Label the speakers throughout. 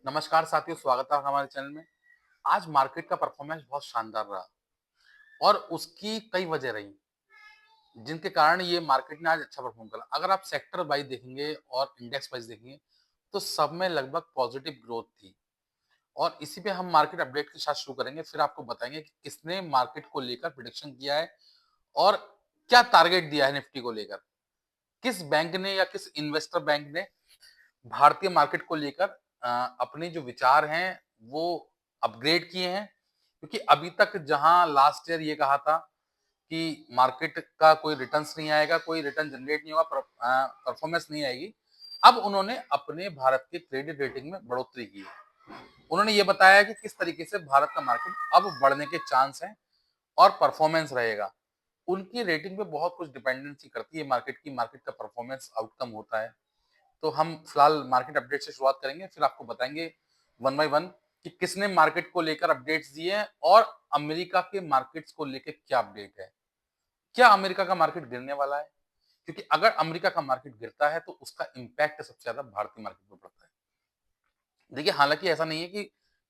Speaker 1: नमस्कार साथियों, स्वागत है हमारे चैनल में। आज मार्केट का परफॉर्मेंस बहुत शानदार रहा और उसकी कई वजह रही, जिनके कारण ये मार्केट ने आज अच्छा परफॉर्म करा। अगर आप सेक्टर वाइज देखेंगे और इंडेक्स वाइज देखेंगे, तो सब में लगभग पॉजिटिव ग्रोथ थी और इसी पे हम मार्केट अपडेट के साथ शुरू करेंगे। फिर आपको बताएंगे कि किसने मार्केट को लेकर प्रिडिक्शन किया है और क्या टारगेट दिया है निफ्टी को लेकर। किस बैंक ने या किस इन्वेस्टर बैंक ने भारतीय मार्केट को लेकर अपने जो विचार हैं वो अपग्रेड किए हैं, क्योंकि अभी तक जहां लास्ट ईयर ये कहा था कि मार्केट का कोई रिटर्न्स नहीं आएगा, कोई रिटर्न जनरेट नहीं होगा, परफॉर्मेंस नहीं आएगी। अब उन्होंने अपने भारत के क्रेडिट रेटिंग में बढ़ोतरी की है। उन्होंने ये बताया कि किस तरीके से भारत का मार्केट अब बढ़ने के चांस हैं और परफॉर्मेंस रहेगा। उनकी रेटिंग पे बहुत कुछ डिपेंडेंसी करती है मार्केट का परफॉर्मेंस आउटकम होता है। तो हम फिलहाल मार्केट अपडेट से शुरुआत करेंगे, फिर आपको बताएंगे वन बाय वन कि किसने मार्केट को लेकर अपडेट्स दिए हैं और अमेरिका के मार्केट्स को लेकर क्या अपडेट है। क्या अमेरिका का मार्केट गिरने वाला है? क्योंकि अगर अमेरिका का मार्केट गिरता है तो उसका इम्पैक्ट सबसे ज्यादा भारतीय मार्केट पर पड़ता है। देखिए, हालांकि ऐसा नहीं है कि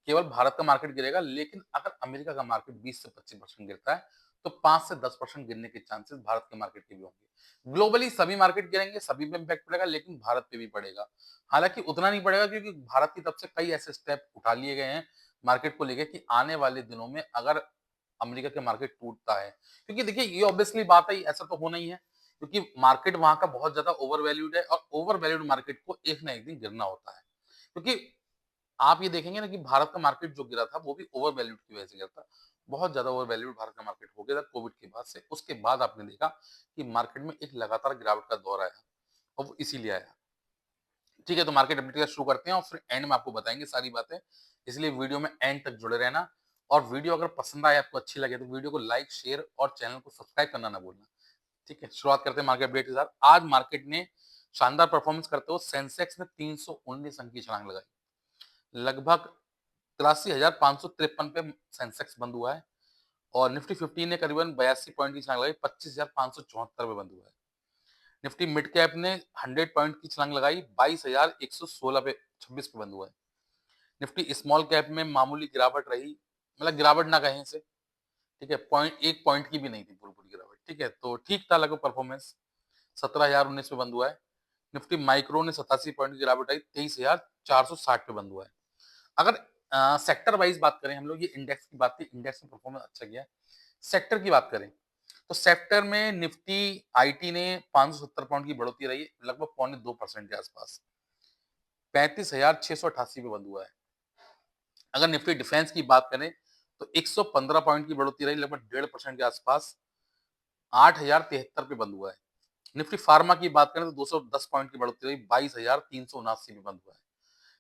Speaker 1: केवल भारत का मार्केट गिरेगा, लेकिन अगर अमेरिका का मार्केट 20 से 25% गिरता है तो 5 से 10% गिरने के चांसेस भारत के मार्केट के भी होंगे। ग्लोबली सभी मार्केट गिरेंगे, सभी पे इम्पैक्ट पड़ेगा, लेकिन भारत पे भी पड़ेगा। हालांकि उतना नहीं पड़ेगा, क्योंकि भारत की तरफ से कई ऐसे स्टेप उठा लिए गए हैं मार्केट को लेकर कि आने वाले दिनों में अगर अमेरिका के मार्केट टूटता है, क्योंकि देखिए ये ऑब्वियसली बात है, ऐसा तो होना ही है, क्योंकि मार्केट वहां का बहुत ज्यादा ओवर वैल्यूड है और ओवर वैल्यूड मार्केट को एक ना एक दिन गिरना होता है। क्योंकि आप ये देखेंगे ना कि भारत का मार्केट जो गिरा था वो भी ओवर वैल्यूड की वजह से गिरा था। बहुत ज्यादा ओवर वैल्यूड भारत का मार्केट हो गया था कोविड के बाद से। उसके बाद आपने देखा कि मार्केट में एक लगातार गिरावट का दौर आया और वो इसीलिए आया। ठीक है, तो मार्केट अपडेट का शुरू करते हैं और फिर एंड में आपको बताएंगे सारी बातें। इसलिए वीडियो में एंड तक जुड़े रहना। और वीडियो अगर पसंद आए, आपको अच्छी लगे, तो वीडियो को लाइक, शेयर और चैनल को सब्सक्राइब करना ना भूलना। ठीक है, शुरुआत करते हैं मार्केट अपडेट के साथ। आज मार्केट ने शानदार परफॉर्मेंस करते हुए सेंसेक्स ने 319 अंक की छलांग लगाई। लगभग 83,553 पे सेंसेक्स बंद हुआ है और निफ्टी 50 ने करीबन 82 पॉइंट की छलांग लगाई, 25,574 पे बंद हुआ है। निफ्टी मिड कैप ने 100 पॉइंट की छलांग लगाई, 22,116 पे 26 पे बंद हुआ है। निफ्टी स्मॉल कैप में मामूली गिरावट रही, मतलब गिरावट ना कहें इसे। ठीक है, पॉइंट एक पॉइंट की भी नहीं थी पूरी पूरी गिरावट। ठीक है, तो ठीक था लगभग परफॉर्मेंस। 17,019 पे बंद हुआ है। निफ्टी माइक्रो ने 87 पॉइंट की गिरावट आई, 23,460 पे बंद हुआ है। अगर सेक्टर वाइज बात करें, हम लोग ये इंडेक्स की बात की, इंडेक्स में परफॉर्मेंस अच्छा गया। सेक्टर की बात करें तो सेक्टर में निफ्टी आईटी ने 570 पॉइंट की बढ़ोतरी रही, लगभग 2.25% के आसपास, 35,688 पे बंद हुआ है। अगर निफ्टी डिफेंस की बात करें तो 115 पॉइंट की बढ़ोतरी रही, लगभग 1.5% के आसपास, 8,073 पे बंद हुआ है। निफ्टी फार्मा की बात करें तो 210 पॉइंट की बढ़ोतरी रही, 22,379 पे बंद हुआ है।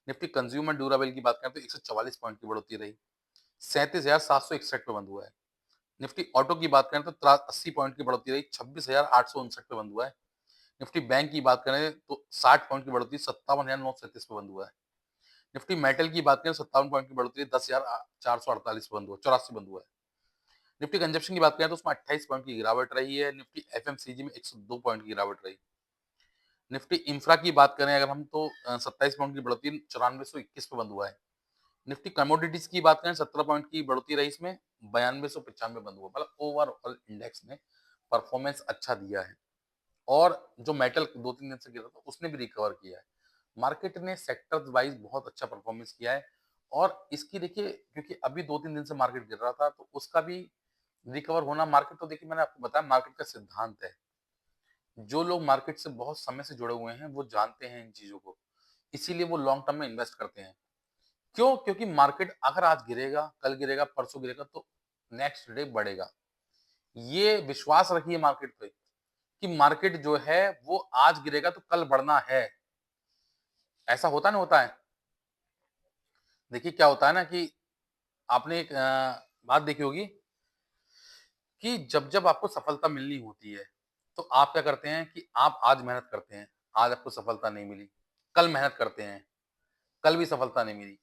Speaker 1: निफ्टी कंज्यूमर ड्यूरेबल की बात करें तो 144 पॉइंट की बढ़ोतरी रही, 37,761 पे बंद हुआ है। निफ्टी ऑटो की बात करें तो 80 पॉइंट की बढ़ोतरी रही, 26,859 पे बंद हुआ है। निफ्टी बैंक की बात करें तो 60 पॉइंट की बढ़ोतरी, 57,937 पे बंद हुआ है। निफ्टी मेटल की बात करें 57 पॉइंट की बढ़ोतरी, 10,448 पे बंद हुआ, 84 बंद हुआ है। निफ्टी कंजप्शन की बात करें तो उसमें 28 पॉइंट की गिरावट रही है। निफ्टी एफएमसीजी में 102 पॉइंट की गिरावट रही। निफ्टी इंफ्रा की बात करें अगर हम तो 27 पॉइंट की बढ़ोतरी, 9421 पे बंद हुआ है। निफ्टी कमोडिटीज की बात करें, 17 पॉइंट की बढ़ोतरी रही, इसमें 9295 बंद हुआ। मतलब ओवरऑल इंडेक्स ने परफॉर्मेंस अच्छा दिया है और जो मेटल 2-3 दिन से गिरा था उसने भी रिकवर किया है। मार्केट ने सेक्टर वाइज बहुत अच्छा परफॉर्मेंस किया है और इसकी देखिए, क्योंकि अभी 2-3 दिन से मार्केट गिर रहा था तो उसका भी रिकवर होना। मार्केट तो देखिए, मैंने आपको बताया मार्केट का सिद्धांत है। जो लोग मार्केट से बहुत समय से जुड़े हुए हैं वो जानते हैं इन चीजों को, इसीलिए वो लॉन्ग टर्म में इन्वेस्ट करते हैं। क्यों? क्योंकि मार्केट अगर आज गिरेगा, कल गिरेगा, परसों गिरेगा तो नेक्स्ट डे बढ़ेगा। ये विश्वास रखिए मार्केट पे कि मार्केट जो है वो आज गिरेगा तो कल बढ़ना है। ऐसा होता नहीं होता है? देखिए क्या होता है ना कि आपने एक बात देखी होगी कि जब-जब आपको सफलता मिलनी होती है, तो आप क्या करते हैं कि आप आज मेहनत करते हैं, आज आपको सफलता नहीं मिली, कल मेहनत करते हैं, कल भी सफलता नहीं मिली,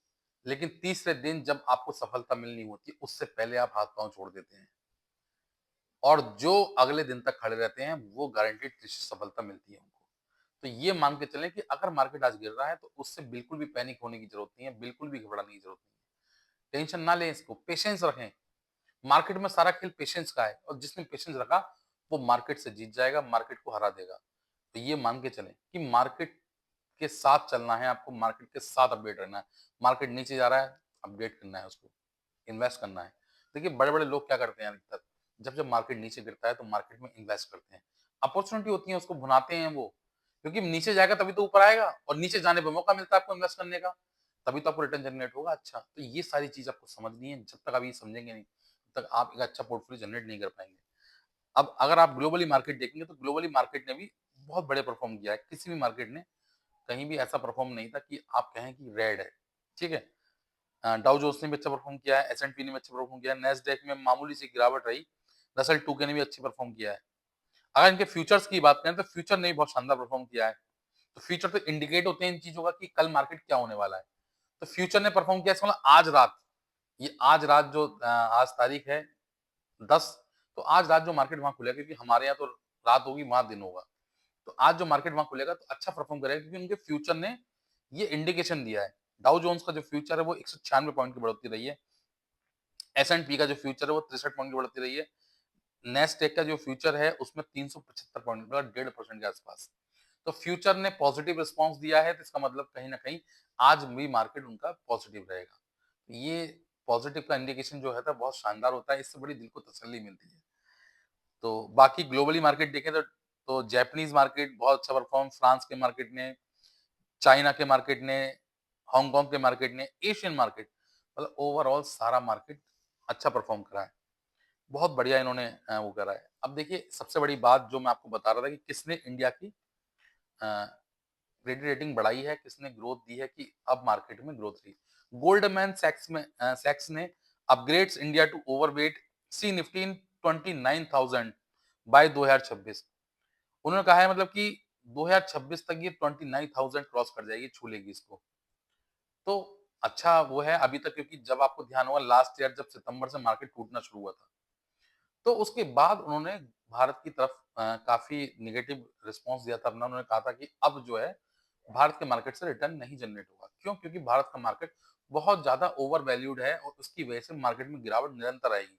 Speaker 1: लेकिन तीसरे दिन जब आपको सफलता मिलनी होती है, उससे पहले आप हाथ-पाँव छोड़ देते हैं। और जो अगले दिन तक खड़े रहते हैं, वो गारंटीड सफलता मिलती है उनको। तो ये मान के चलें कि अगर मार्केट आज गिर रहा है तो उससे बिल्कुल भी पैनिक होने की ज़रूरत नहीं है, बिल्कुल भी घबराने की ज़रूरत नहीं है। टेंशन ना लें इसको, पेशेंस रखें। मार्केट में सारा खेल पेशेंस का है और जिसने पेशेंस रखा वो मार्केट से जीत जाएगा, मार्केट को हरा देगा। तो ये मान के चलें कि मार्केट के साथ चलना है, आपको मार्केट के साथ अपडेट रहना है। मार्केट नीचे जा रहा है, अपडेट करना है उसको, इन्वेस्ट करना है। देखिए बड़े-बड़े लोग क्या करते हैं अधिकतर, जब-जब मार्केट नीचे गिरता है तो मार्केट में इन्वेस्ट करते हैं। अपॉर्च्युनिटी होती है उसको भुनाते हैं वो, क्योंकि नीचे जाएगा तभी तो ऊपर आएगा और नीचे जाने पे मौका मिलता है आपको इन्वेस्ट करने का, तभी तो आपको रिटर्न जनरेट होगा अच्छा। तो ये सारी चीज़ आपको समझनी है, जब तक आप ये समझेंगे नहीं, तब तक आप एक अच्छा पोर्टफोलियो जनरेट नहीं कर पाएँगे। अब अगर आप ग्लोबली मार्केट देखेंगे तो ग्लोबली मार्केट ने भी बहुत बड़े परफ़ॉर्म किया है। किसी भी मार्केट ने कहीं भी ऐसा परफ़ॉर्म नहीं था कि आप कहें कि रेड है, ठीक है? डाउ जोन्स ने भी अच्छा परफ़ॉर्म किया है, एस-एंड-पी ने भी अच्छा परफ़ॉर्म किया है, नैस्डैक में मामूली सी गिरावट रही, रसेल 2000 ने भी अच्छी परफ़ॉर्म किया है। अगर इनके फ्यूचर्स की बात करें तो फ्यूचर ने भी बहुत शानदार परफ़ॉर्म किया है। तो फ्यूचर तो इंडिकेट होते हैं इन चीज़ों का कि कल मार्केट क्या होने वाला है। तो फ्यूचर ने परफ़ॉर्म किया इसका मतलब आज रात, ये आज रात जो आज तारीख है 10, तो आज रात जो मार्केट वहाँ खुलेगा क्योंकि हमारे यहाँ तो रात होगी, वहाँ दिन होगा। तो आज जो मार्केट वहाँ खुलेगा तो अच्छा परफ़ॉर्म करेगा क्योंकि उनके फ्यूचर ने ये इंडिकेशन दिया है। डाउ जोन्स का जो फ्यूचर है वो 196 पॉइंट की बढ़ोतरी रही है। एस-एंड-पी का जो फ्यूचर है वो 63 पॉइंट की बढ़ोतरी रही है। नेस्डैक का जो फ्यूचर है उसमें 375 पॉइंट मतलब 1.5% के आसपास। तो फ्यूचर ने पॉजिटिव रिस्पॉन्स दिया है तो इसका मतलब कहीं न कहीं आज भी मार्केट उनका पॉजिटिव रहेगा। ये पॉजिटिव का इंडिकेशन जो है तो बहुत शानदार होता है, इससे बड़ी दिल को तसल्ली मिलती है। तो बाकी ग्लोबली मार्केट देखें तो जापानीज़ मार्केट बहुत अच्छा परफ़ॉर्म, फ्रांस के मार्केट ने, चाइना के मार्केट ने, हांगकांग के मार्केट ने, एशियन मार्केट मतलब ओवरऑल सारा मार्केट अच्छा परफ़ॉर्म करा है। बहुत बढ़िया इन्होंने वो करा है। अब देखिए सबसे बड़ी बात जो मैं आपको बता रहा था कि किसने इंडिया की क्रेडिट रेटिंग बढ़ाई है, किसने ग्रोथ दी है कि अब मार्केट में ग्रोथ रही। गोल्डमैन सैक्स ने upgrades India to overweight sees Nifty in 29,000 by 2026। उन्होंने कहा है मतलब कि 2026 तक ये 29,000 क्रॉस कर जाएगी, छू लेगी इसको। तो अच्छा वो है अभी तक क्योंकि जब आपको ध्यान होगा लास्ट ईयर जब सितंबर से मार्केट टूटना शुरू हुआ था, तो उसके बाद उन्होंने भारत की तरफ काफ़ी नेगेटिव रिस्पॉन्स दिया था अपना। उन्होंने कहा था कि अब जो है, भारत के मार्केट से रिटर्न नहीं जनरेट होगा। क्यों? क्योंकि भारत का मार्केट बहुत ज़्यादा ओवर वैल्यूड है और उसकी वजह से मार्केट में गिरावट निरंतर आएगी।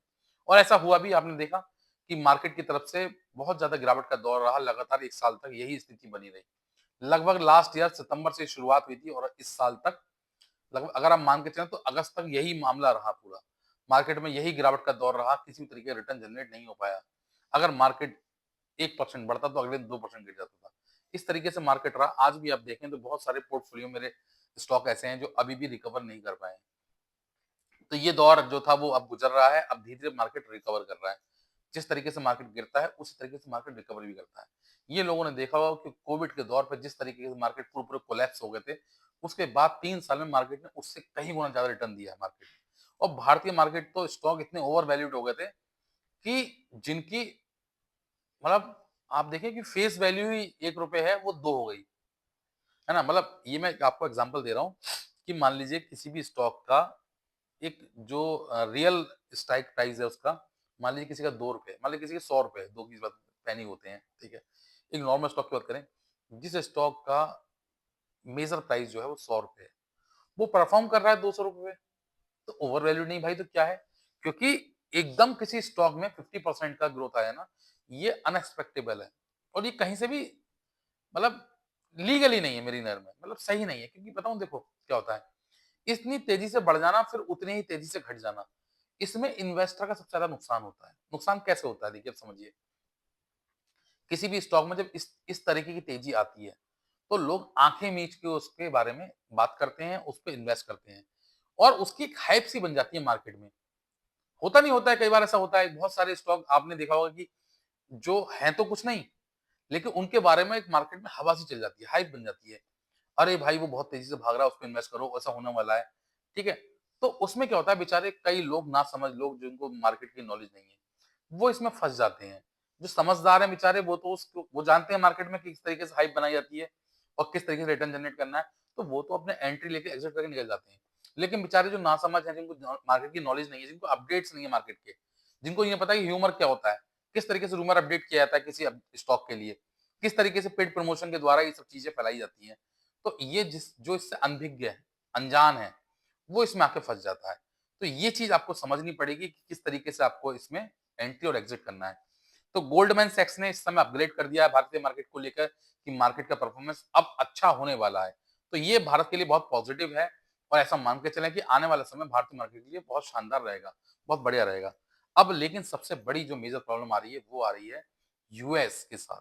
Speaker 1: और ऐसा हुआ भी आपने देखा कि मार्केट की तरफ से बहुत ज़्यादा गिरावट का दौर रहा, लगातार 1 साल तक यही स्थिति बनी रही। लगभग लास्ट ईयर सितंबर से शुरुआत हुई थी और इस साल तक लगभग अगर आप मान के चलें तो अगस्त तक यही मामला रहा पूरा। मार्केट में यही गिरावट का दौर रहा, किसी भी तरीके का रिटर्न जनरेट नहीं हो पाया। अगर मार्केट 1% बढ़ता तो अगले दिन 2% गिर जाता था। इस तरीके से मार्केट रहा। आज भी आप देखें तो बहुत सारे पोर्टफोलियो मेरे स्टॉक ऐसे हैं जो अभी भी रिकवर नहीं कर पाए हैं। तो ये दौर जो था वो अब गुज़र रहा है, अब धीरे-धीरे मार्केट रिकवर कर रहा है। जिस तरीके से मार्केट गिरता है, उसी तरीके से मार्केट रिकवर भी करता है। ये लोगों ने देखा होगा कि कोविड के दौर पे जिस तरीके से मार्केट पूरे-पूरे कोलैप्स हो गए थे, उसके बाद 3 साल में मार्केट ने उससे कहीं गुना ज़्यादा रिटर्न दिया है मार्केट ने। और भारतीय मार्केट तो स्टॉक इतने ओवर वैल्यूड हो गए थे कि जिनकी मतलब आप देखिए कि फेस वैल्यू ही ₹1 है, वो 2 हो गई। है ना? मतलब ये मैं आपको एग्ज़ाम्पल दे रहा हूँ कि मान लीजिए किसी भी स्टॉक का एक जो रियल स्ट्राइक प्राइस है उसका, मान लीजिए किसी का ₹2 मान लीजिए किसी के ₹100 2 की बात पेनी होते हैं, ठीक है? एक नॉर्मल स्टॉक की बात करें, जिस स्टॉक का मेजर प्राइस जो है वो ₹100 है, वो परफॉर्म कर रहा है ₹200 तो ओवर वैल्यूड नहीं भाई तो क्या है? क्योंकि एकदम किसी स्टॉक में 50% का ग्रोथ आया ना, ये अनएक्सपेक्टेबल है और ये कहीं से भी मतलब लीगली नहीं है मेरी नज़र में, मतलब सही नहीं है क्योंकि बताऊँ देखो क्या होता है, इतनी तेज़ी से बढ़ जाना फिर उतनी ही तेज़ी से घट जाना, इसमें इन्वेस्टर का सबसे ज़्यादा नुकसान होता है। नुकसान कैसे होता है देखिए अब समझिए, किसी भी स्टॉक में जब इस तरीके की तेज़ी आती है, तो लोग आँखें मीच के उसके बारे में बात करते हैं, उस पे इन्वेस्ट करते हैं और उसकी एक हाइप सी बन जाती है मार्केट में। होता नहीं होता है कई बार ऐसा होता है, बहुत सारे स्टॉक आपने देखा होगा कि जो हैं तो कुछ नहीं, लेकिन उनके बारे में एक मार्केट में हवा सी चल जाती है, हाइप बन जाती है। अरे भाई वो बहुत तेज़ी से भाग रहा है, उसपे इन्वेस्ट करो, ऐसा होने वाला है, ठीक है? तो उसमें क्या होता है बेचारे कई लोग नासमझ लोग जिनको मार्केट की नॉलेज नहीं है, वो इसमें फँस जाते हैं। जो समझदार हैं बेचारे वो तो उसको वो जानते हैं मार्केट में कि किस तरीके से हाइप बनाई जाती है और किस तरीके से रिटर्न जनरेट करना है, तो वो तो अपने एंट्री लेके एग्ज़िट करके निकल जाते हैं। लेकिन बेचारे जो नासमझ हैं, जिनको मार्केट की नॉलेज नहीं है, जिनको अपडेट्स नहीं है मार्केट के, जिनको ये नहीं पता कि ह्यूमर क्या होता है, किस तरीके से रूमर अपडेट किया जाता है किसी स्टॉक के लिए, किस तरीके से पेड प्रमोशन के द्वारा ये सब चीज़ें फैलाई जाती हैं। तो ये जो इससे अनभिज्ञ है, अनजान है, वो इसमें आके फँस जाता है। तो ये चीज़ आपको समझनी पड़ेगी कि किस तरीके से आपको इसमें एंट्री और एग्ज़िट करना है। तो गोल्डमैन सैक्स ने इस समय अपग्रेड कर दिया है भारतीय मार्केट को लेकर कि मार्केट का परफॉर्मेंस अब अच्छा होने वाला है। तो ये भारत के लिए बहुत पॉज़िटिव है और ऐसा मान के चलें कि आने वाला समय भारतीय मार्केट के लिए बहुत शानदार रहेगा, बहुत बढ़िया रहेगा। अब लेकिन सबसे बड़ी जो मेजर प्रॉब्लम आ रही है, वो आ रही है यूएस के साथ।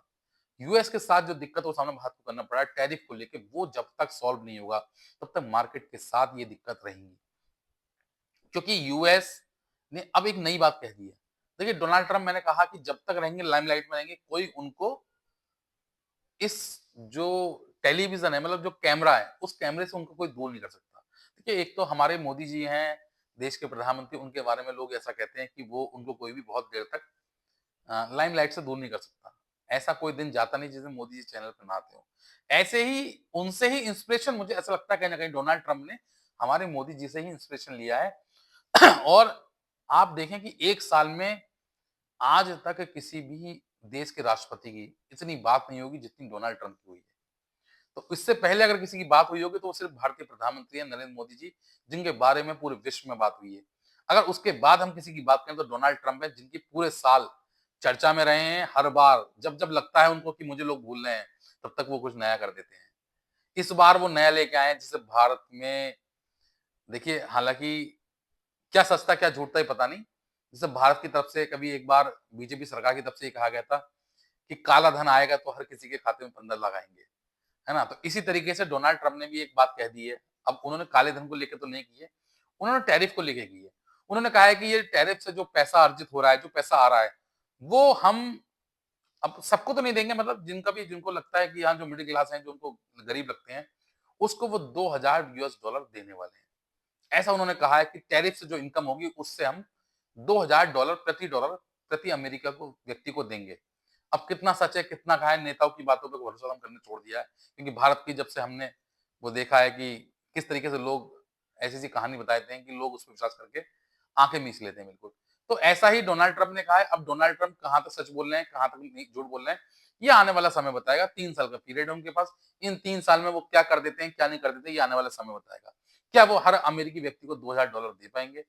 Speaker 1: यूएस के साथ जो दिक्कत वो सामना भारत को करना पड़ा है टैरिफ को लेके, वो जब तक सॉल्व नहीं होगा, तब तक मार्केट के साथ ये दिक्कत रहेंगी। क्योंकि यूएस ने अब एक नई बात कह दी है। देखिए डोनाल्ड ट्रम्प मैंने कहा कि जब तक रहेंगे लाइमलाइट में रहेंगे, कोई उनको इस जो टेलीविज़न है मतलब जो कैमरा है, उस कैमरे से उनको कोई दूर नहीं कर सकता। देखिए एक तो हमारे मोदी जी हैं, देश के प्रधानमंत्री, उनके बारे में लोग ऐसा कहते हैं कि वो उनको कोई भी बहुत देर तक लाइमलाइट से दूर नहीं कर सकता। ऐसा कोई दिन जाता नहीं जिस दिन मोदी जी चैनल पे ना आते हों। ऐसे ही उनसे ही इंस्पिरेशन मुझे ऐसा लगता है कहीं न कहीं डोनाल्ड ट्रम्प ने हमारे मोदी जी से ही इंस्पिरेशन लिया है। और आप देखें कि 1 साल में आज तक किसी भी देश के राष्ट्रपति की इतनी बात नहीं होगी जितनी डोनाल्ड ट्रम्प की हुई है। तो इससे पहले अगर किसी की बात हुई होगी तो वो सिर्फ भारतीय प्रधानमंत्री हैं नरेंद्र मोदी जी, जिनके बारे में पूरे विश्व में बात हुई है। अगर उसके बाद हम किसी की बात करें तो डोनाल्ड ट्रम्प हैं जिनकी पूरे साल चर्चा में रहे हैं। हर बार जब-जब लगता है उनको कि मुझे लोग भूल रहे हैं, तब तक वो कुछ नया कर देते हैं। इस बार वो नया लेके आए हैं जिससे भारत में देखिए हालाँकि क्या सस्ता क्या झूठ था ये पता नहीं। जैसे भारत की तरफ से कभी एक बार बीजेपी सरकार की तरफ से ये कहा गया था कि काला धन आएगा तो हर किसी के खाते में 15 लाख आएँगे। है ना? तो इसी तरीके से डोनाल्ड ट्रम्प ने भी एक बात कह दी है। अब उन्होंने काले धन को लेके तो नहीं की है, उन्होंने टैरिफ को लेके की है। उन्होंने कहा है कि ये टैरिफ से जो पैसा अर्जित हो रहा है, जो पैसा आ रहा है, वो हम अब सबको तो नहीं देंगे मतलब जिनका भी जिनको लगता है कि हाँ, जो मिडल क्लास हैं, जो उनको गरीब लगते हैं, उसको वो $2000 देने वाले हैं। ऐसा उन्होंने कहा है कि टैरिफ से जो इनकम होगी उससे हम $2000 डॉलर प्रति अमेरिका को व्यक्ति को देंगे। अब कितना सच है, कितना कहा है, नेताओं की बातों पे भरोसा हम करने छोड़ दिया है। क्योंकि भारत की जब से हमने वो देखा है कि किस तरीके से लोग ऐसी-ऐसी कहानी बता देते हैं कि लोग उस पे विश्वास करके आँखें मीच लेते हैं बिल्कुल। तो ऐसा ही डोनाल्ड ट्रम्प ने कहा है, अब डोनाल्ड ट्रम्प कहाँ तक सच बोल रहे हैं, कहाँ तक नहीं झूठ बोल रहे हैं, ये आने वाला समय बताएगा। 3 साल का पीरियड है उनके पास। इन 3 साल में वो क्या कर देते हैं, क्या नहीं कर देते, ये आने वाला समय बताएगा। क्या वो हर अमेरिकी व्यक्ति को $2000 दे पाएँगे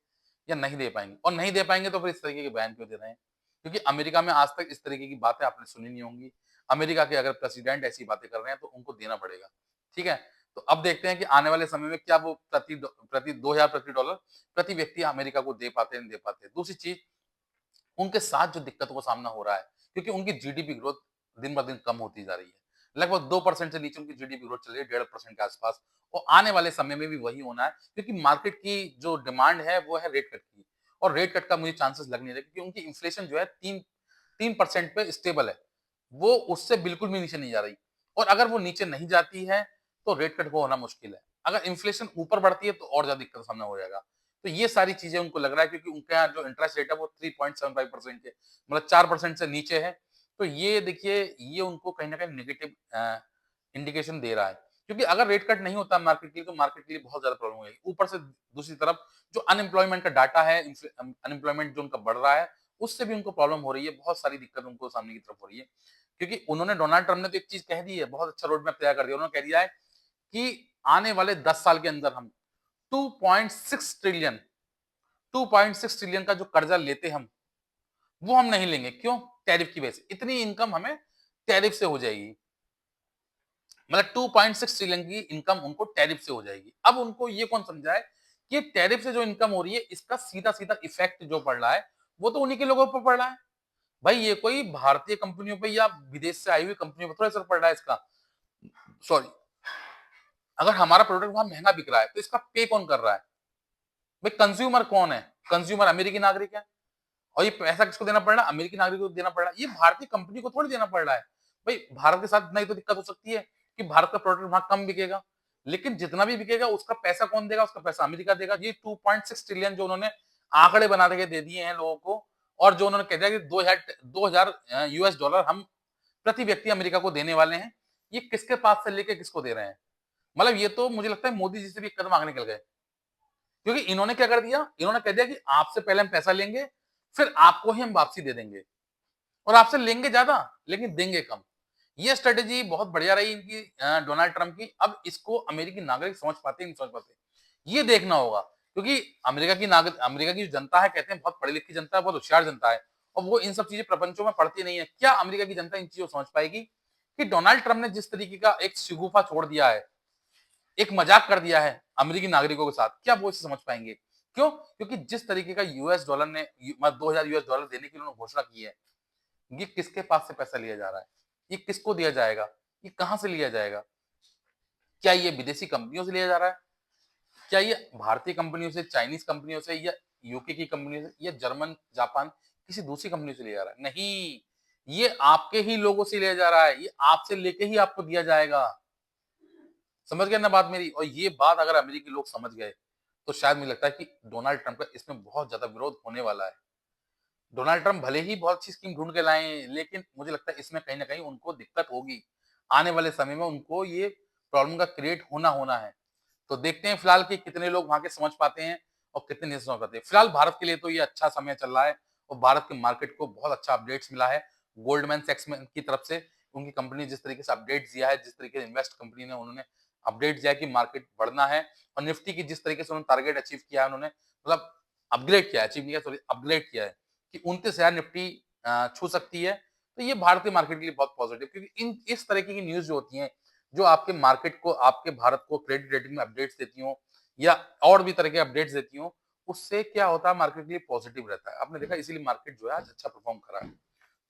Speaker 1: या नहीं दे पाएँगे? और नहीं दे पाएँगे तो फिर इस तरीके के बयान क्यों दे रहे हैं? क्योंकि अमेरिका में आज तक इस तरीके की बातें आपने सुनी नहीं होंगी। अमेरिका के अगर प्रेसिडेंट ऐसी बातें कर रहे हैं तो उनको देना पड़ेगा, ठीक है? तो अब देखते हैं कि आने वाले समय में क्या वो प्रति 2000 प्रति डॉलर प्रति व्यक्ति अमेरिका को दे पाते हैं, नहीं दे पाते। दूसरी चीज़ उनके साथ जो दिक्कतों का सामना हो रहा है, क्योंकि उनकी जीडीपी ग्रोथ दिन-ब-दिन कम होती जा रही है। लगभग 2% से नीचे उनकी जीडीपी ग्रोथ चल रही है, 1.5% के आस-पास और आने वाले समय में भी वही होना है क्योंकि मार्केट की जो डिमांड है, वो है रेट कट की और रेट कट का मुझे चांसेस लग नहीं रहे क्योंकि उनकी इन्फ्लेशन जो है 3% पे स्टेबल है। वो उससे बिल्कुल भी नीचे नहीं जा रही और अगर वो नीचे नहीं जाती है, तो रेट कट को होना मुश्किल है। अगर इन्फ्लेशन ऊपर बढ़ती है, तो और ज़्यादा दिक्कत का सामना हो जाएगा। तो ये सारी चीज़ें उनको लग रहा है क्योंकि उनके यहाँ जो इंटरेस्ट रेट है वो 3.75% है, मतलब 4% से नीचे है। तो ये देखिए ये उनको कहीं न कहीं नेगेटिव इंडिकेशन दे रहा है। क्योंकि अगर रेट कट नहीं होता मार्केट के लिए तो मार्केट के लिए बहुत ज़्यादा प्रॉब्लम होगी। ऊपर से दूसरी तरफ जो अनएम्प्लॉयमेंट का डाटा है अनएम्प्लॉयमेंट जो उनका बढ़ रहा है, उससे भी उनको प्रॉब्लम हो रही है। बहुत सारी दिक्कत उनको सामने की तरफ हो रही है। क्योंकि उन्होंने डोनाल्ड ट्रम्प ने तो एक चीज़ कह दी है, बहुत अच्छा रोड मैप तैयार कर दिया। उन्होंने कह दिया है कि आने वाले 10 साल के अंदर हम 2.6 ट्रिलियन 2.6 ट्रिलियन का जो कर्जा लेते हम, वो हम नहीं लेंगे। क्यों? टैरिफ की वजह से। इतनी इनकम हमें टैरिफ से हो जाएगी। मतलब 2.6 ट्रिलियन की इनकम उनको टैरिफ से हो जाएगी। अब उनको ये कौन समझाए कि टैरिफ से जो इनकम हो रही है, इसका सीधा-सीधा इफेक्ट जो पड़ रहा है, वो तो उन्हीं के लोगों पर पड़ रहा है। भाई ये कोई भारतीय कंपनियों पे या विदेश से आई हुई कंपनियों पे थोड़ा असर पड़ रहा है इसका। सॉरी, अगर हमारा प्रोडक्ट वहाँ महँगा बिक रहा है, तो इसका पे कौन कर रहा है? भाई कंज्यूमर कौन है? कंज्यूमर अमेरिकी नागरिक है और ये पैसा किसको देना पड़ रहा है? अमेरिकी नागरिक को देना पड़ रहा है। ये भारतीय कंपनी को थोड़ी देना पड़ रहा है। भाई भारत के साथ इतना ही तो दिक्कत हो सकती है कि भारत का प्रोडक्ट वहाँ कम बिकेगा। लेकिन जितना भी बिकेगा उसका पैसा कौन देगा? उसका पैसा अमेरिका देगा। ये 2.6 ट्रिलियन जो उन्होंने आंकड़े बना के दे दिए हैं लोगों को और जो उन्होंने कह दिया कि 2000 यूएस डॉलर हम प्रति व्यक्ति अमेरिका को देने वाले हैं। ये किसके पास से लेके किसको दे रहे हैं? मतलब ये तो मुझे लगता है मोदी जी से भी एक कदम आगे निकल गए। क्योंकि इन्होंने क्या कर दिया? इन्होंने कह दिया कि आपसे पहले हम पैसा लेंगे, फिर आपको ही हम वापसी दे देंगे और आपसे लेंगे ज़्यादा, लेकिन देंगे कम। ये स्ट्रेटेजी बहुत बढ़िया रही इनकी डोनाल्ड ट्रम्प की। अब इसको अमेरिकी नागरिक समझ पाते हैं, नहीं समझ पाते, ये देखना होगा। क्योंकि अमेरिका की जो जनता है, कहते हैं बहुत पढ़ी लिखी जनता है, बहुत होशियार जनता है, और वो इन सब चीजें प्रपंचों में पढ़ती नहीं है। क्या अमेरिका की जनता इन चीजों को समझ पाएगी कि डोनाल्ड ट्रम्प ने जिस तरीके का एक शिगुफा छोड़ दिया है, एक मजाक कर दिया है अमेरिकी नागरिकों के साथ, क्या वो इसे समझ पाएंगे? क्यों? क्योंकि जिस तरीके का यूएस डॉलर ने 2000 यूएस डॉलर देने की उन्होंने घोषणा की है, ये किसके पास से पैसा लिया जा रहा है? ये किसको दिया जाएगा? ये कहां से लिया जाएगा? क्या ये विदेशी कंपनियों से लिया जा रहा है? क्या ये भारतीय कंपनियों से, चाइनीज कंपनियों से, या यूके की कंपनियों से, या जर्मन, जापान, किसी दूसरी कंपनी से लिया जा रहा है? नहीं, ये आपके ही लोगों से लिया जा रहा है। ये आपसे लेके ही आपको दिया जाएगा। समझ गए ना बात मेरी? और ये बात अगर अमेरिकी लोग समझ गए, तो शायद मुझे लगता है कि डोनाल्ड ट्रंप का इसमें बहुत ज्यादा विरोध होने वाला है। डोनाल्ड ट्रंप भले ही बहुत अच्छी स्कीम ढूंढ के लाए, लेकिन मुझे लगता है इसमें कहीं ना कहीं उनको दिक्कत होगी। आने वाले समय में उनको ये प्रॉब्लम का क्रिएट होना है। तो देखते हैं फिलहाल कि कितने लोग वहां के समझ पाते हैं और कितने नहीं समझ पाते हैं। फिलहाल भारत के लिए तो ये अच्छा समय चल रहा है, और भारत के मार्केट को बहुत अच्छा अपडेट्स मिला है गोल्डमैन सैक्स की तरफ से। उनकी कंपनी जिस तरीके से अपडेट दिया है, जिस तरीके से इन्वेस्ट कंपनी ने उन्होंने अपडेट दिया कि मार्केट बढ़ना है, और निफ्टी की जिस तरीके से उन्होंने टारगेट अचीव किया है, उन्होंने मतलब अपग्रेड किया है, अचीव नहीं किया, सॉरी अपग्रेड किया है कि 29,000 निफ्टी छू सकती है। तो ये भारतीय मार्केट के लिए बहुत पॉजिटिव, क्योंकि इन इस तरीके की न्यूज जो होती हैं, जो आपके मार्केट को, आपके भारत को क्रेडिट रेटिंग में अपडेट्स देती हो, या और भी तरह के अपडेट्स देती हो, उससे क्या होता है, मार्केट के लिए पॉजिटिव रहता है। आपने देखा, इसीलिए मार्केट जो है आज अच्छा परफॉर्म करा है।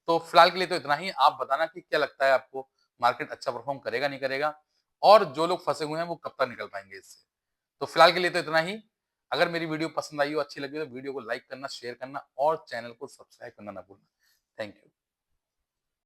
Speaker 1: तो फिलहाल के लिए तो इतना ही। आप बताना कि क्या लगता है आपको, मार्केट अच्छा परफॉर्म करेगा, नहीं करेगा, और जो लोग फंसे हुए हैं वो कब तक निकल पाएंगे इससे। तो फिलहाल के लिए तो इतना ही। अगर मेरी वीडियो पसंद आई हो, अच्छी लगी हो, तो वीडियो को लाइक करना, शेयर करना और चैनल को सब्सक्राइब करना ना भूलना। Thank you.